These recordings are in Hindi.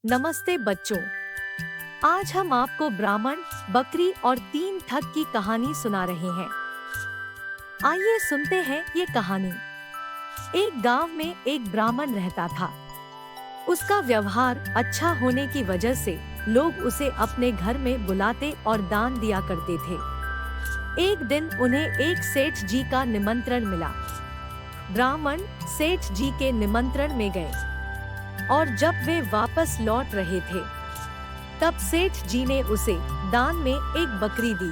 नमस्ते बच्चों। आज हम आपको ब्राह्मण, बकरी और 3 ठग की कहानी सुना रहे हैं। आइए सुनते हैं ये कहानी। एक गांव में एक ब्राह्मण रहता था। उसका व्यवहार अच्छा होने की वजह से लोग उसे अपने घर में बुलाते और दान दिया करते थे। एक दिन उन्हें एक सेठ जी का निमंत्रण मिला। ब्राह्मण सेठ जी के निमंत्रण में गए और जब वे वापस लौट रहे थे तब सेठ जी ने उसे दान में एक बकरी दी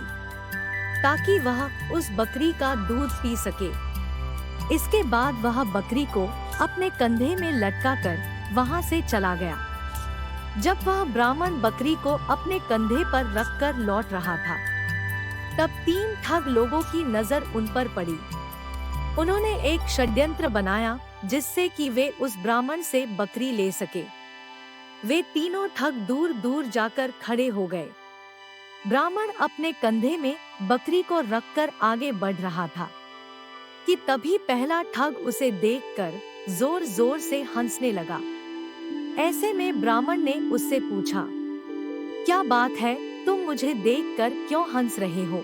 ताकि वह उस बकरी का दूध पी सके। इसके बाद वह बकरी को अपने कंधे में लटकाकर वहां से चला गया। जब वह ब्राह्मण बकरी को अपने कंधे पर रखकर लौट रहा था तब 3 ठग लोगों की नजर उन पर पड़ी। उन्होंने एक षड्यंत्र बनाया जिससे कि वे उस ब्राह्मण से बकरी ले सके। वे तीनों ठग दूर दूर जाकर खड़े हो गए। ब्राह्मण अपने कंधे में बकरी को रखकर आगे बढ़ रहा था कि तभी पहला ठग उसे देखकर जोर जोर से हंसने लगा। ऐसे में ब्राह्मण ने उससे पूछा, क्या बात है, तुम मुझे देखकर क्यों हंस रहे हो?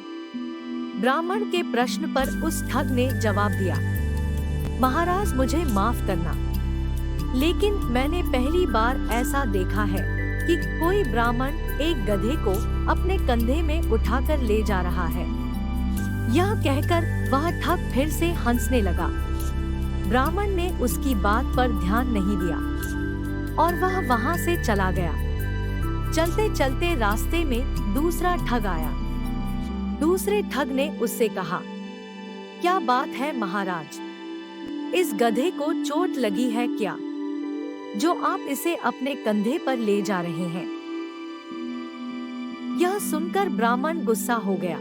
ब्राह्मण के प्रश्न पर उस ठग ने जवाब दिया, महाराज मुझे माफ करना, लेकिन मैंने पहली बार ऐसा देखा है कि कोई ब्राह्मण एक गधे को अपने कंधे में उठाकर ले जा रहा है। यह कहकर वह ठग फिर से हंसने लगा। ब्राह्मण ने उसकी बात पर ध्यान नहीं दिया और वह वहां से चला गया। चलते चलते रास्ते में दूसरा ठग आया। दूसरे ठग ने उससे कहा, क्या बात है महाराज, इस गधे को चोट लगी है क्या, जो आप इसे अपने कंधे पर ले जा रहे हैं? यह सुनकर ब्राह्मण गुस्सा हो गया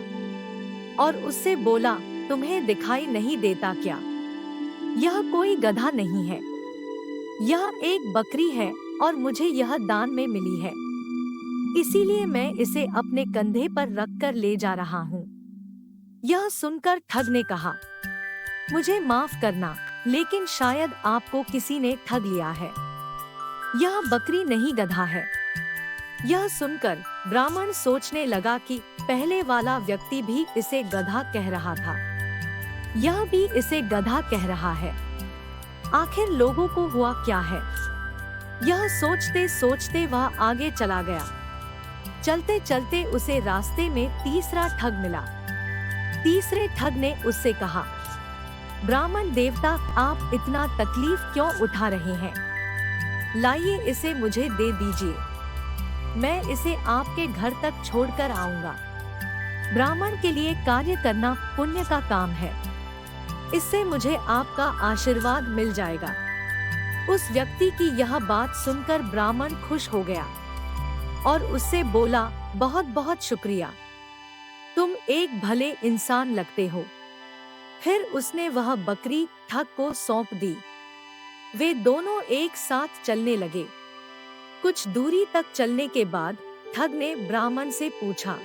और उससे बोला, तुम्हें दिखाई नहीं देता क्या? यह कोई गधा नहीं है, यह एक बकरी है और मुझे यह दान में मिली है, इसीलिए मैं इसे अपने कंधे पर रखकर ले जा रहा हूँ। यह सुनकर ठग ने कहा, मुझे माफ करना, लेकिन शायद आपको किसी ने ठग लिया है। यह बकरी नहीं गधा है। यह सुनकर ब्राह्मण सोचने लगा कि पहले वाला व्यक्ति भी इसे गधा कह रहा था, यह भी इसे गधा कह रहा है। आखिर लोगों को हुआ क्या है? यह सोचते सोचते वह आगे चला गया। चलते चलते उसे रास्ते में तीसरा ठग मिला। तीसरे ठग ने उससे कहा, ब्राह्मण देवता, आप इतना तकलीफ क्यों उठा रहे हैं? लाइए इसे मुझे दे दीजिए, मैं इसे आपके घर तक छोड़कर आऊंगा। ब्राह्मण के लिए कार्य करना पुण्य का काम है, इससे मुझे आपका आशीर्वाद मिल जाएगा। उस व्यक्ति की यह बात सुनकर ब्राह्मण खुश हो गया और उससे बोला, बहुत बहुत शुक्रिया, तुम एक भले इंसान लगते हो। फिर उसने वह बकरी ठग को सौंप दी। वे दोनों एक साथ चलने लगे। कुछ दूरी तक चलने के बाद ठग ने ब्राह्मण से पूछा,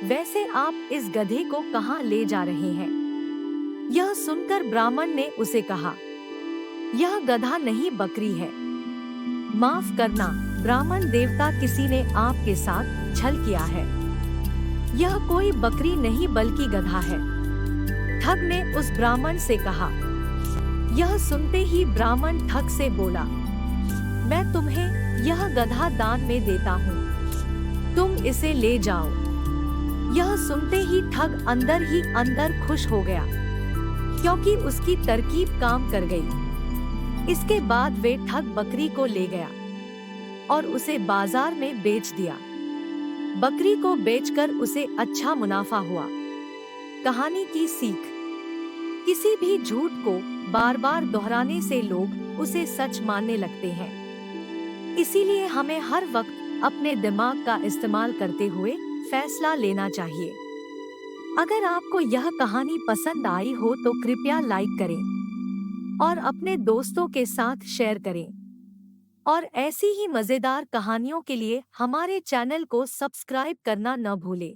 वैसे आप इस गधे को कहाँ ले जा रहे हैं? यह सुनकर ब्राह्मण ने उसे कहा, यह गधा नहीं बकरी है। माफ करना ब्राह्मण देवता, किसी ने आपके साथ छल किया है। यह कोई बकरी नहीं बल्कि गधा है। ठग ने उस ब्राह्मण से कहा। यह सुनते ही ब्राह्मण ठग से बोला, मैं तुम्हें यह गधा दान में देता हूँ, तुम इसे ले जाओ। यह सुनते ही ठग अंदर ही अंदर खुश हो गया, क्योंकि उसकी तरकीब काम कर गई। इसके बाद वे ठग बकरी को ले गया और उसे बाजार में बेच दिया। बकरी को बेचकर उसे अच्छा मुनाफा हुआ। कहानी की सीख, किसी भी झूठ को बार बार दोहराने से लोग उसे सच मानने लगते हैं। इसीलिए हमें हर वक्त अपने दिमाग का इस्तेमाल करते हुए फैसला लेना चाहिए। अगर आपको यह कहानी पसंद आई हो तो कृपया लाइक करें और अपने दोस्तों के साथ शेयर करें। और ऐसी ही मजेदार कहानियों के लिए हमारे चैनल को सब्सक्राइब करना न भूलें।